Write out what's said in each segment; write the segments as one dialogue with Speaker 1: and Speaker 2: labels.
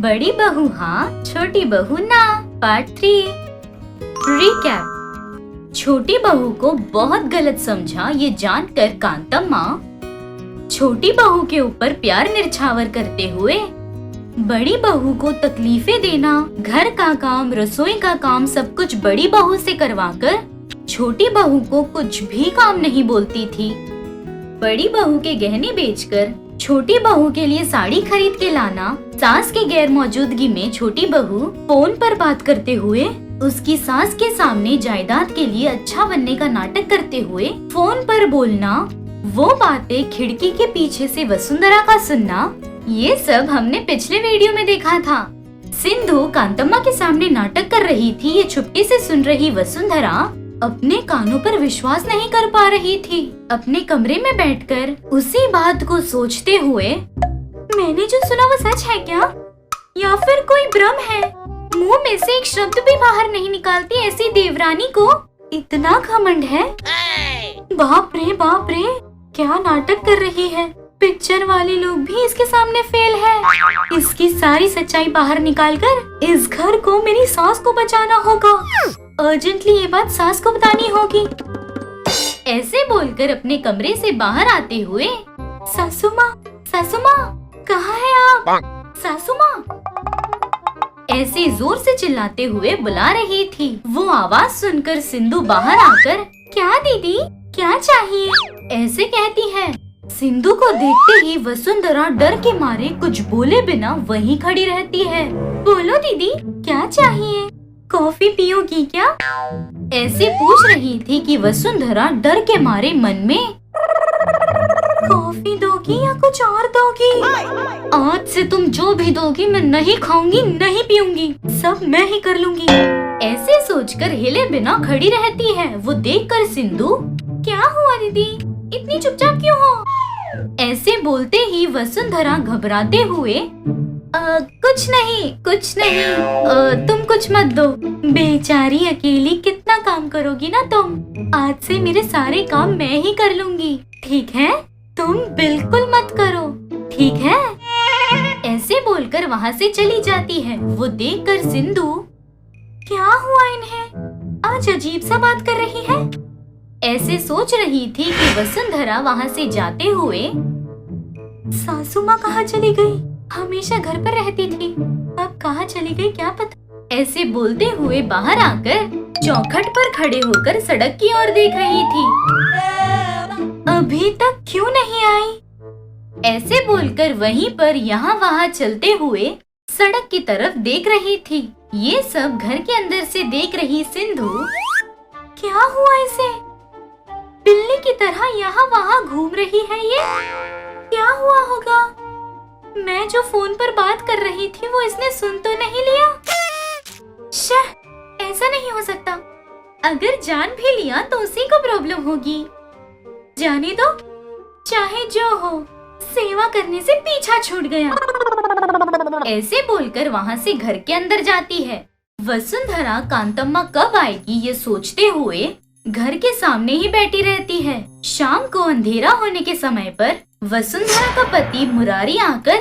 Speaker 1: बड़ी बहू हाँ, छोटी बहू ना। पार्ट 3। रिकैप। छोटी बहू को बहुत गलत समझा ये जानकर कांतम्मा छोटी बहू के ऊपर प्यार निछावर करते हुए बड़ी बहू को तकलीफें देना, घर का काम, रसोई का काम सब कुछ बड़ी बहू से करवाकर छोटी बहू को कुछ भी काम नहीं बोलती थी। बड़ी बहू के गहने बेचकर छोटी बहू के लिए साड़ी खरीद के लाना, सास के गैर मौजूदगी में छोटी बहू फोन पर बात करते हुए उसकी सास के सामने जायदाद के लिए अच्छा बनने का नाटक करते हुए फोन पर बोलना, वो बातें खिड़की के पीछे से वसुंधरा का सुनना, ये सब हमने पिछले वीडियो में देखा था। सिंधु कांतम्मा के सामने नाटक कर रही थी, ये चुपके से सुन रही वसुंधरा अपने कानों पर विश्वास नहीं कर पा रही थी। अपने कमरे में बैठकर उसी बात को सोचते हुए, मैंने जो सुना वो सच है क्या, या फिर कोई भ्रम है? मुंह में से एक शब्द भी बाहर नहीं निकालती ऐसी देवरानी को इतना घमंड है। बाप रे, क्या नाटक कर रही है। पिक्चर वाले लोग भी इसके सामने फेल है। इसकी सारी सच्चाई बाहर निकालकर इस घर को मेरी सास को बचाना होगा। अर्जेंटली ये बात सास को बतानी होगी। ऐसे बोलकर अपने कमरे से बाहर आते हुए, सासू माँ कहाँ है आप? सासू माँ ऐसे जोर से चिल्लाते हुए बुला रही थी। वो आवाज सुनकर सिंधु बाहर आकर, क्या दीदी क्या चाहिए, ऐसे कहती है। सिंधु को देखते ही वसुंधरा डर के मारे कुछ बोले बिना वहीं खड़ी रहती है। बोलो दीदी क्या चाहिए, कॉफी पियोगी क्या, ऐसे पूछ रही थी कि वसुंधरा डर के मारे मन में, कॉफी दोगी या कुछ और दोगी? आज से तुम जो भी दोगी मैं नहीं खाऊंगी, नहीं पीऊंगी, सब मैं ही कर लूंगी, ऐसे सोचकर हिले बिना खड़ी रहती है। वो देखकर सिंधु, क्या हुआ दीदी, इतनी चुपचाप क्यों हो? ऐसे बोलते ही वसुंधरा घबराते हुए, कुछ नहीं, तुम कुछ मत दो, बेचारी अकेली कितना काम करोगी ना तुम, आज से मेरे सारे काम मैं ही कर लूंगी, ठीक है? तुम बिल्कुल मत करो, ठीक है? ऐसे बोलकर वहाँ से चली जाती है। वो देखकर सिंधु, क्या हुआ इन्हें, आज अजीब सा बात कर रही है, ऐसे सोच रही थी कि वसुंधरा वहाँ से जाते हुए, सासू माँ कहाँ चली गई, हमेशा घर पर रहती थी, अब कहाँ चली गई क्या पता, ऐसे बोलते हुए बाहर आकर चौखट पर खड़े होकर सड़क की ओर देख रही थी। अभी तक क्यों नहीं आई, ऐसे बोलकर वहीं पर यहाँ वहाँ चलते हुए सड़क की तरफ देख रही थी। ये सब घर के अंदर से देख रही सिंधु, क्या हुआ इसे, बिल्ली की तरह यहाँ वहाँ घूम रही है, ये क्या हुआ होगा? मैं जो फोन पर बात कर रही थी वो इसने सुन तो नहीं लिया? ऐसा नहीं हो सकता, अगर जान भी लिया तो उसी को प्रॉब्लम होगी, जाने दो, चाहे जो हो, सेवा करने से पीछा छूट गया, ऐसे बोलकर वहाँ से घर के अंदर जाती है। वसुंधरा कांतम्मा कब आएगी ये सोचते हुए घर के सामने ही बैठी रहती है। शाम को अंधेरा होने के समय पर वसुंधरा का पति मुरारी आकर,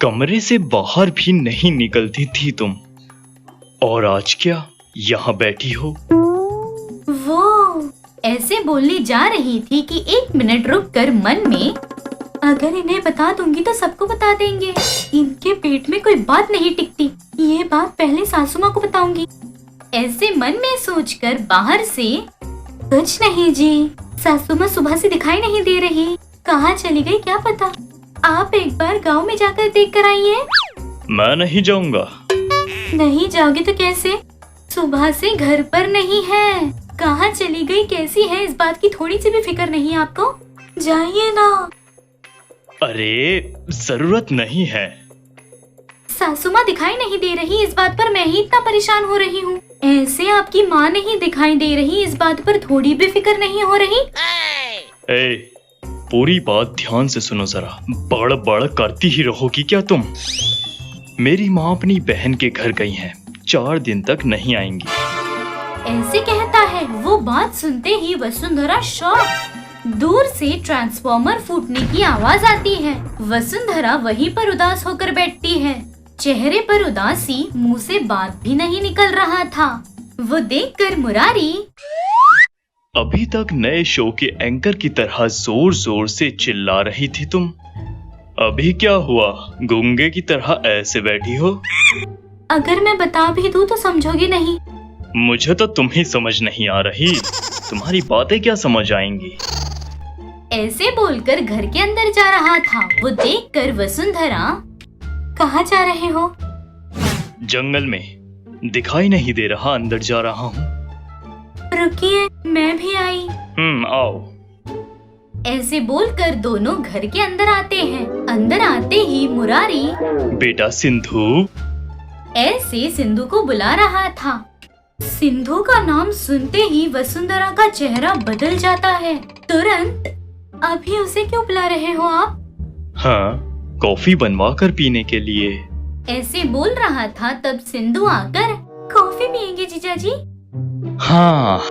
Speaker 2: कमरे से बाहर भी नहीं निकलती थी तुम, और आज क्या यहाँ बैठी हो?
Speaker 1: वो ऐसे बोलने जा रही थी कि 1 मिनट रुककर मन में, अगर इन्हें बता दूंगी तो सबको बता देंगे, इनके पेट में कोई बात नहीं टिकती, ये बात पहले सासू माँ को बताऊंगी, ऐसे मन में सोचकर बाहर से, कुछ नहीं जी, सासू माँ सुबह से दिखाई नहीं दे रही, कहाँ चली गई क्या पता, आप एक बार गांव में जाकर देख कर आइए।
Speaker 2: मैं नहीं जाऊंगा।
Speaker 1: नहीं जाओगे तो कैसे, सुबह से घर पर नहीं है, कहाँ चली गई, कैसी है, इस बात की थोड़ी सी भी फिक्र नहीं आपको, जाइए ना।
Speaker 2: अरे जरूरत नहीं है।
Speaker 1: सासू माँ दिखाई नहीं दे रही, इस बात पर मैं ही इतना परेशान हो रही हूँ, ऐसे आपकी माँ नहीं दिखाई दे रही, इस बात पर थोड़ी भी फिक्र नहीं हो रही?
Speaker 2: पूरी बात ध्यान से सुनो जरा, बड़ करती ही रहोगी क्या तुम? मेरी माँ अपनी बहन के घर गई हैं, 4 दिन तक नहीं आएंगी,
Speaker 1: ऐसे कहता है। वो बात सुनते ही वसुंधरा शॉक, दूर से ट्रांसफॉर्मर फूटने की आवाज आती है। वसुंधरा वहीं पर उदास होकर बैठती है। चेहरे पर उदासी, मुंह से बात भी नहीं निकल रहा था। वो देखकर मुरारी
Speaker 2: अभी तक नए शो के एंकर की तरह जोर जोर से चिल्ला रही थी तुम। अभी क्या हुआ, गूंगे की तरह ऐसे बैठी हो?
Speaker 1: अगर मैं बता भी दूं तो समझोगे नहीं।
Speaker 2: मुझे तो तुम ही समझ नहीं आ रही, तुम्हारी बातें क्या समझ आएंगी।
Speaker 1: ऐसे बोलकर घर के अंदर जा रहा था। वो देखकर वसुंधरा, कहाँ जा रहे हो?
Speaker 2: जंगल में, दिखाई नहीं दे रहा, अंदर जा रहा हूँ।
Speaker 1: रुकिए, मैं भी आई।
Speaker 2: आओ।
Speaker 1: ऐसे बोलकर दोनों घर के अंदर आते हैं। अंदर आते ही मुरारी
Speaker 2: बेटा सिंधु,
Speaker 1: ऐसे सिंधु को बुला रहा था। सिंधु का नाम सुनते ही वसुंधरा का चेहरा बदल जाता है। तुरंत, अभी उसे क्यों बुला रहे हो आप?
Speaker 2: हाँ, कॉफी बनवा कर पीने के लिए।
Speaker 1: ऐसे बोल रहा था तब सिंधु आकर, कॉफी पियेंगे जीजा जी?
Speaker 2: हाँ।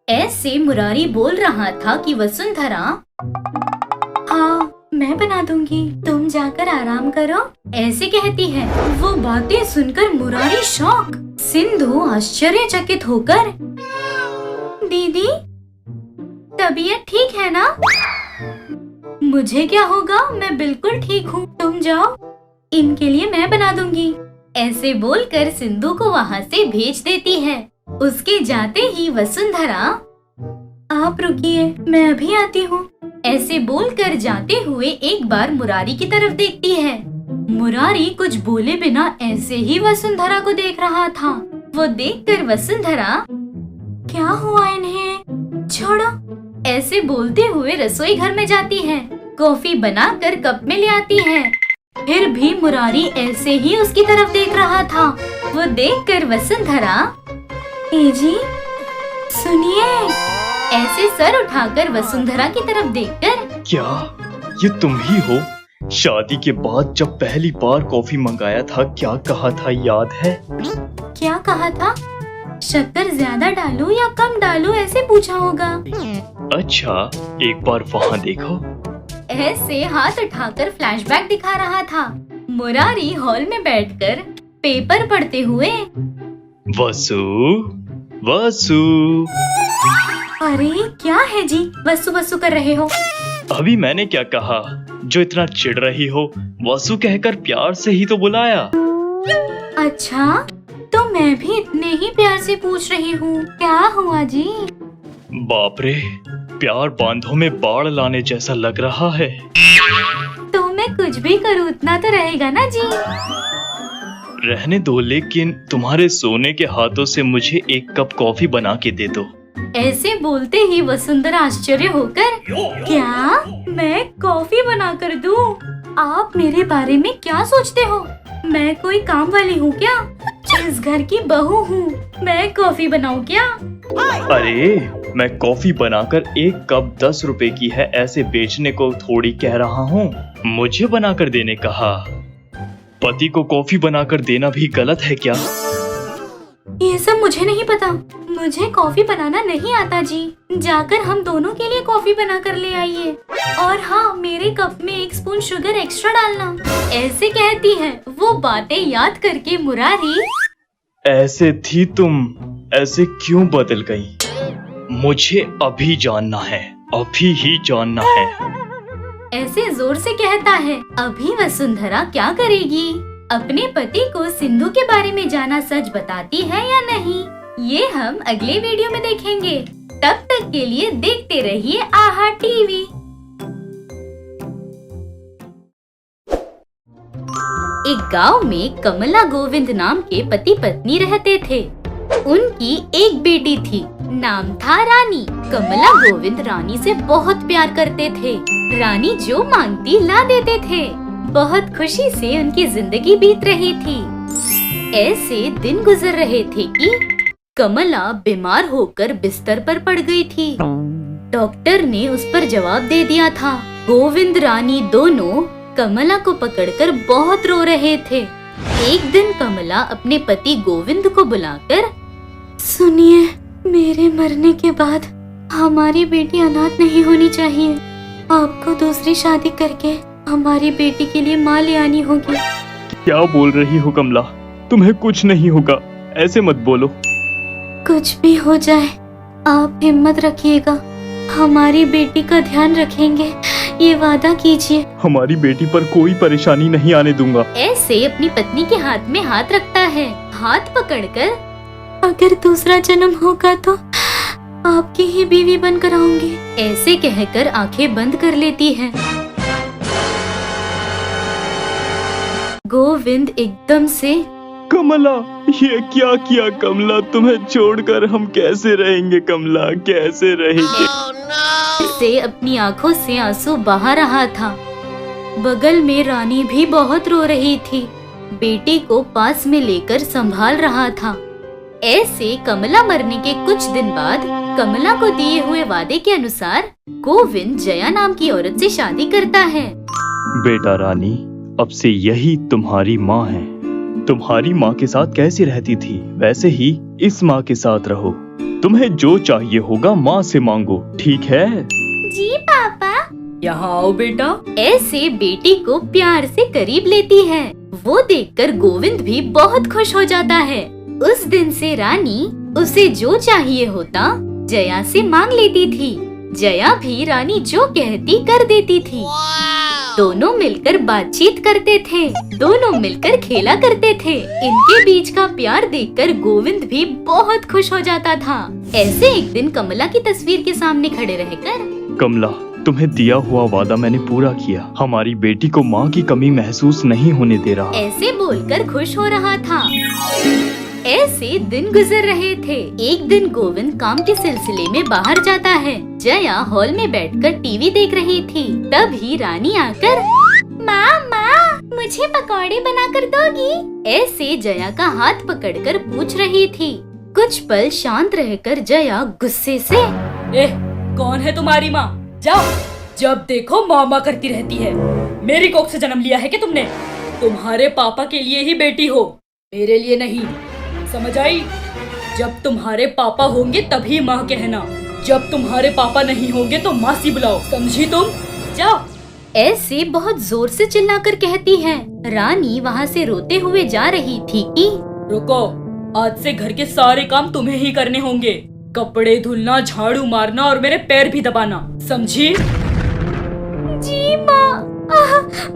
Speaker 1: ऐसे मुरारी बोल रहा था कि वसुंधरा, हाँ मैं बना दूंगी, तुम जाकर आराम करो, ऐसे कहती है। वो बातें सुनकर मुरारी शॉक। सिंधु आश्चर्यचकित होकर, दीदी तबीयत ठीक है ना? मुझे क्या होगा, मैं बिल्कुल ठीक हूँ, तुम जाओ, इनके लिए मैं बना दूंगी। ऐसे बोलकर सिंधु को वहाँ से भेज देती है। उसके जाते ही वसुंधरा, आप रुकिए, मैं अभी आती हूँ। ऐसे बोलकर जाते हुए एक बार मुरारी की तरफ देखती है। मुरारी कुछ बोले बिना ऐसे ही वसुंधरा को देख रहा था। वो देखकर वसुंधरा, क्या हुआ इन्हें, छोड़ो, ऐसे बोलते हुए रसोई घर में जाती है। कॉफी बनाकर कप में ले आती है। फिर भी मुरारी ऐसे ही उसकी तरफ देख रहा था। वो देखकर वसुंधरा, ए जी सुनिए, ऐसे सर उठाकर वसुंधरा की तरफ देखकर,
Speaker 2: क्या ये तुम ही हो? शादी के बाद जब पहली बार कॉफी मंगाया था, क्या कहा था याद है?
Speaker 1: क्या कहा था? शक्कर ज्यादा डालूं या कम डालूं, ऐसे पूछा होगा।
Speaker 2: अच्छा, एक बार वहाँ देखो।
Speaker 1: ऐसे हाथ उठाकर फ्लैशबैक दिखा रहा था। मुरारी हॉल में बैठकर पेपर पढ़ते हुए,
Speaker 2: वसु वसु।
Speaker 1: अरे क्या है जी, वसु वसु कर रहे हो?
Speaker 2: अभी मैंने क्या कहा जो इतना चिढ़ रही हो? वसु कहकर प्यार से ही तो बुलाया।
Speaker 1: अच्छा, तो मैं भी इतने ही प्यार से पूछ रही हूँ, क्या हुआ जी?
Speaker 2: बाप रे, प्यार बांधों में बाढ़ लाने जैसा लग रहा है।
Speaker 1: तो मैं कुछ भी करूँ उतना तो रहेगा ना जी?
Speaker 2: रहने दो, लेकिन तुम्हारे सोने के हाथों से मुझे एक कप कॉफी बना के दे दो।
Speaker 1: ऐसे बोलते ही वसुंधरा आश्चर्य होकर, क्या मैं कॉफी बना कर दूं? आप मेरे बारे में क्या सोचते हो? मैं कोई काम वाली हूँ क्या? इस घर की बहू हूँ, मैं कॉफी बनाऊँ क्या?
Speaker 2: अरे, मैं कॉफी बनाकर एक कप 10 रुपए की है ऐसे बेचने को थोड़ी कह रहा हूँ। मुझे बनाकर देने कहा। पति को कॉफी बनाकर देना भी गलत है क्या?
Speaker 1: ये सब मुझे नहीं पता, मुझे कॉफी बनाना नहीं आता जी। जाकर हम दोनों के लिए कॉफी बना कर ले आइए। और हाँ, मेरे कप में 1 स्पून शुगर एक्स्ट्रा डालना, ऐसे कहती है। वो बातें याद करके मुरारी,
Speaker 2: ऐसे थी तुम, ऐसे क्यों बदल गई? मुझे अभी जानना है, अभी ही जानना है।
Speaker 1: ऐसे जोर से कहता है। अभी वसुंधरा क्या करेगी? अपने पति को सिंधु के बारे में जाना सच बताती है या नहीं, ये हम अगले वीडियो में देखेंगे। तब तक के लिए देखते रहिए आहा टीवी। एक गांव में कमला गोविंद नाम के पति पत्नी रहते थे। उनकी एक बेटी थी, नाम था रानी। कमला गोविंद रानी से बहुत प्यार करते थे। रानी जो मांगती ला देते थे। बहुत खुशी से उनकी जिंदगी बीत रही थी। ऐसे दिन गुजर रहे थे कि कमला बीमार होकर बिस्तर पर पड़ गई थी। डॉक्टर ने उस पर जवाब दे दिया था। गोविंद रानी दोनों कमला को पकड़कर बहुत रो रहे थे। एक दिन कमला अपने पति गोविंद को बुलाकर, सुनिए, मेरे मरने के बाद हमारी बेटी अनाथ नहीं होनी चाहिए। आपको दूसरी शादी करके हमारी बेटी के लिए माँ ले आनी होगी।
Speaker 2: क्या बोल रही हो कमला? तुम्हें कुछ नहीं होगा, ऐसे मत बोलो।
Speaker 1: कुछ भी हो जाए आप हिम्मत रखिएगा, हमारी बेटी का ध्यान रखेंगे, ये वादा कीजिए।
Speaker 2: हमारी बेटी पर कोई परेशानी नहीं आने दूंगा।
Speaker 1: ऐसे अपनी पत्नी के हाथ में हाथ रखता है, हाथ पकड़कर, अगर दूसरा जन्म होगा तो आपकी ही बीवी बनकर आऊंगी, ऐसे कहकर आंखें बंद कर लेती है। गोविंद एकदम से,
Speaker 2: कमला, ये क्या किया कमला? तुम्हें छोड़कर हम कैसे रहेंगे कमला, कैसे रहेंगे?
Speaker 1: से अपनी आंखों से आंसू बहा रहा था। बगल में रानी भी बहुत रो रही थी, बेटी को पास में लेकर संभाल रहा था। ऐसे कमला मरने के कुछ दिन बाद कमला को दिए हुए वादे के अनुसार गोविंद जया नाम की औरत से शादी करता है।
Speaker 2: बेटा रानी, अब से यही तुम्हारी माँ है। तुम्हारी माँ के साथ कैसी रहती थी वैसे ही इस माँ के साथ रहो। तुम्हें जो चाहिए होगा माँ से मांगो, ठीक है?
Speaker 1: जी पापा। यहाँ आओ बेटा। ऐसे बेटी को प्यार से करीब लेती है। वो देखकर गोविंद भी बहुत खुश हो जाता है। उस दिन से रानी उसे जो चाहिए होता जया से मांग लेती थी। जया भी रानी जो कहती कर देती थी। दोनों मिलकर बातचीत करते थे, दोनों मिलकर खेला करते थे। इनके बीच का प्यार देखकर गोविंद भी बहुत खुश हो जाता था। ऐसे एक दिन कमला की तस्वीर के सामने खड़े रहकर,
Speaker 2: कमला, तुम्हें दिया हुआ वादा मैंने पूरा किया। हमारी बेटी को माँ की कमी महसूस नहीं होने दे रहा।
Speaker 1: ऐसे बोलकर खुश हो रहा था। ऐसे दिन गुजर रहे थे। एक दिन गोविंद काम के सिलसिले में बाहर जाता है। जया हॉल में बैठकर टीवी देख रही थी। तभी रानी आकर, माँ मुझे पकौड़े बनाकर दोगी? ऐसे जया का हाथ पकड़कर पूछ रही थी। कुछ पल शांत रहकर जया गुस्से से,
Speaker 3: कौन है तुम्हारी माँ? जाओ, जब देखो मामा करती रहती है। मेरी कोख से जन्म लिया है कि तुमने? तुम्हारे पापा के लिए ही बेटी हो, मेरे लिए नहीं, समझ आई? जब तुम्हारे पापा होंगे तभी माँ कहना, जब तुम्हारे पापा नहीं होंगे तो मासी बुलाओ, समझी तुम? जाओ।
Speaker 1: ऐसे बहुत जोर से चिल्लाकर कहती है। रानी वहाँ से रोते हुए जा रही थी कि,
Speaker 3: रुको, आज से घर के सारे काम तुम्हें ही करने होंगे। कपड़े धुलना, झाड़ू मारना और मेरे पैर भी दबाना, समझी?
Speaker 1: जी माँ।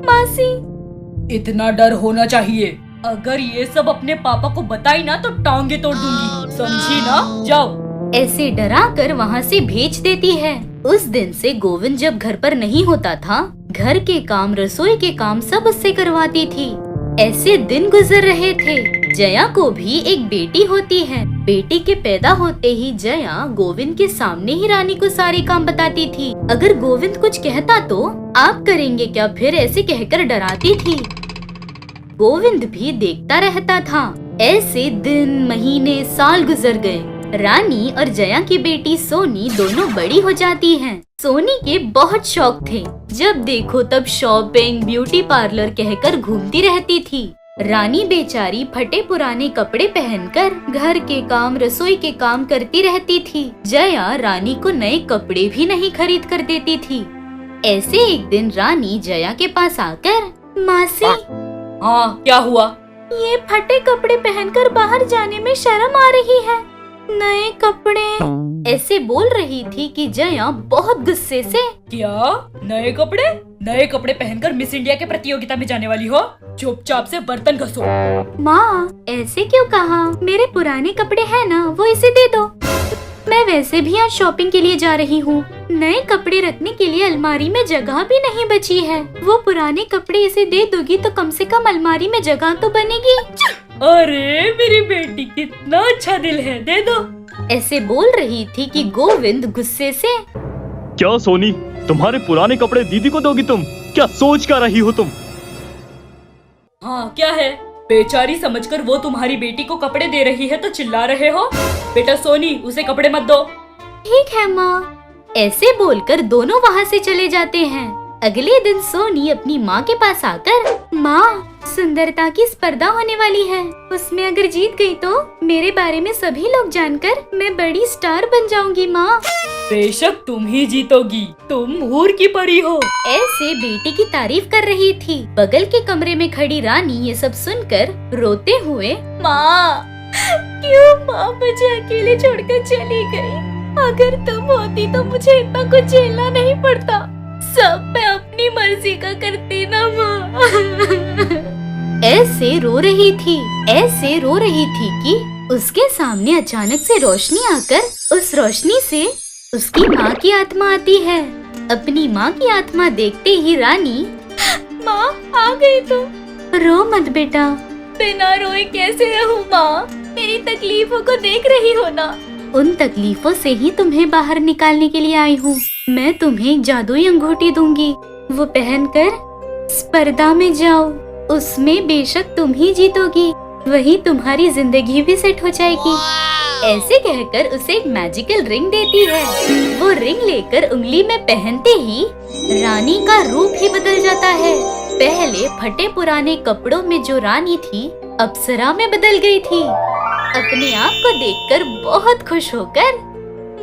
Speaker 1: मासी।
Speaker 3: इतना डर होना चाहिए। अगर ये सब अपने पापा को बताई ना तो टांगे तोड़ दूंगी, समझी ना? जाओ।
Speaker 1: ऐसे डरा कर वहाँ से भेज देती है। उस दिन से गोविंद जब घर पर नहीं होता था, घर के काम, रसोई के काम सब उससे करवाती थी। ऐसे दिन गुजर रहे थे। जया को भी एक बेटी होती है। बेटी के पैदा होते ही जया गोविंद के सामने ही रानी को सारे काम बताती थी। अगर गोविंद कुछ कहता तो आप करेंगे क्या, फिर ऐसे कहकर डराती थी। गोविंद भी देखता रहता था। ऐसे दिन, महीने, साल गुजर गए। रानी और जया की बेटी सोनी दोनों बड़ी हो जाती हैं। सोनी के बहुत शौक थे। जब देखो तब शॉपिंग, ब्यूटी पार्लर कहकर घूमती रहती थी। रानी बेचारी फटे पुराने कपड़े पहनकर घर के काम, रसोई के काम करती रहती थी। जया रानी को नए कपड़े भी नहीं खरीद कर देती थी। ऐसे एक दिन रानी जया के पास आकर, मासी।
Speaker 3: हाँ, क्या हुआ?
Speaker 1: ये फटे कपड़े पहनकर बाहर जाने में शर्म आ रही है। नए कपड़े, ऐसे बोल रही थी कि जया बहुत गुस्से से,
Speaker 3: क्या नए कपड़े? नए कपड़े पहनकर मिस इंडिया के प्रतियोगिता में जाने वाली हो? चुपचाप से बर्तन घसो।
Speaker 1: माँ, ऐसे क्यों कहा? मेरे पुराने कपड़े हैं ना, वो इसे दे दो। मैं वैसे भी आज शॉपिंग के लिए जा रही हूँ। नए कपड़े रखने के लिए अलमारी में जगह भी नहीं बची है। वो पुराने कपड़े इसे दे दोगी तो कम से कम अलमारी में जगह तो बनेगी।
Speaker 3: अरे मेरी बेटी, कितना अच्छा दिल है, दे दो।
Speaker 1: ऐसे बोल रही थी कि गोविंद गुस्से से,
Speaker 2: क्या सोनी, तुम्हारे पुराने कपड़े दीदी को दोगी तुम? क्या सोच कर रही हो तुम?
Speaker 3: हाँ, क्या है? बेचारी समझकर वो तुम्हारी बेटी को कपड़े दे रही है तो चिल्ला रहे हो? बेटा सोनी, उसे कपड़े मत दो।
Speaker 1: ठीक है माँ। ऐसे बोलकर दोनों वहाँ से चले जाते हैं। अगले दिन सोनी अपनी माँ के पास आकर, माँ सुंदरता की स्पर्धा होने वाली है। उसमें अगर जीत गई तो मेरे बारे में सभी लोग जानकर मैं बड़ी स्टार बन जाऊंगी माँ।
Speaker 3: बेशक तुम ही जीतोगी, तुम हूर की परी हो।
Speaker 1: ऐसे बेटी की तारीफ कर रही थी। बगल के कमरे में खड़ी रानी ये सब सुनकर रोते हुए,
Speaker 3: माँ,
Speaker 1: क्यों माँ मुझे अकेले छोड़कर चली गई? अगर तुम होती तो मुझे इतना कुछ झेलना नहीं पड़ता। सब मैं अपनी मर्जी का करती ना माँ। ऐसे रो रही थी कि उसके सामने अचानक से रोशनी आकर उस रोशनी से उसकी माँ की आत्मा आती है। अपनी माँ की आत्मा देखते ही रानी, माँ आ गई तुम। रो मत बेटा।
Speaker 3: बिना रोए कैसे रहूँ माँ? मेरी तकलीफों को देख रही हो ना।
Speaker 1: उन तकलीफों से ही तुम्हें बाहर निकालने के लिए आई हूँ। मैं तुम्हें एक जादुई अंगूठी दूंगी, वो पहनकर स्पर्धा में जाओ। उसमें बेशक तुम ही जीतोगी, वही तुम्हारी जिंदगी भी सेट हो जाएगी। ऐसे कहकर उसे एक मैजिकल रिंग देती है। वो रिंग लेकर उंगली में पहनते ही रानी का रूप ही बदल जाता है। पहले फटे पुराने कपड़ों में जो रानी थी, अप्सरा में बदल गई थी। अपने आप को देखकर बहुत खुश होकर,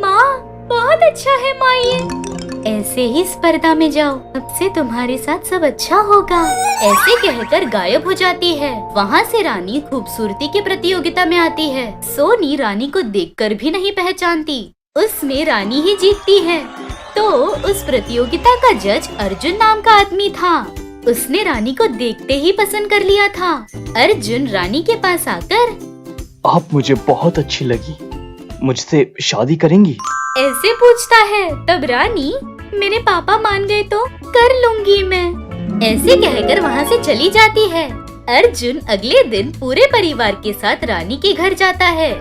Speaker 1: माँ बहुत अच्छा है माँ ये। ऐसे ही स्पर्धा में जाओ, अब से तुम्हारे साथ सब अच्छा होगा। ऐसे कहकर गायब हो जाती है। वहाँ से रानी खूबसूरती की प्रतियोगिता में आती है। सोनी रानी को देखकर भी नहीं पहचानती, उसमें रानी ही जीतती है। तो उस प्रतियोगिता का जज अर्जुन नाम का आदमी था। उसने रानी को देखते ही पसंद कर लिया था। अर्जुन रानी के पास आकर,
Speaker 2: आप मुझे बहुत अच्छी लगी, मुझसे शादी करेंगी?
Speaker 1: ऐसे पूछता है। तब रानी, मेरे पापा मान गए तो कर लूंगी मैं। ऐसे कहकर वहाँ से चली जाती है। अर्जुन अगले दिन पूरे परिवार के साथ रानी के घर जाता है।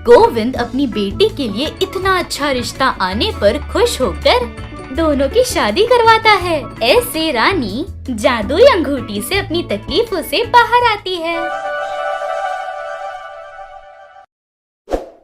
Speaker 1: गोविंद अपनी बेटी के लिए इतना अच्छा रिश्ता आने पर खुश होकर दोनों की शादी करवाता है। ऐसे रानी जादुई अंगूठी से अपनी तकलीफों से बाहर आती है।